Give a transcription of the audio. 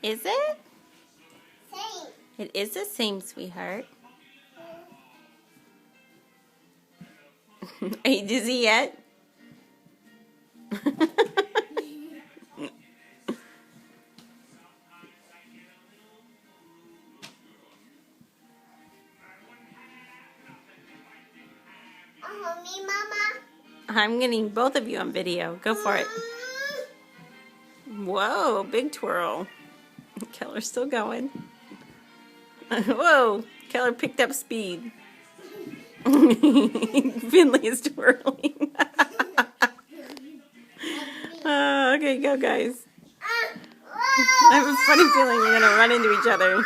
Is it? Same. It is the same, sweetheart. Are you dizzy yet? Me, Mama. I'm getting both of you on video. Go for it. Whoa, big twirl. Keller's still going. Whoa, Keller picked up speed. Finley is twirling. Okay, go guys. I have a funny feeling you're going to run into each other.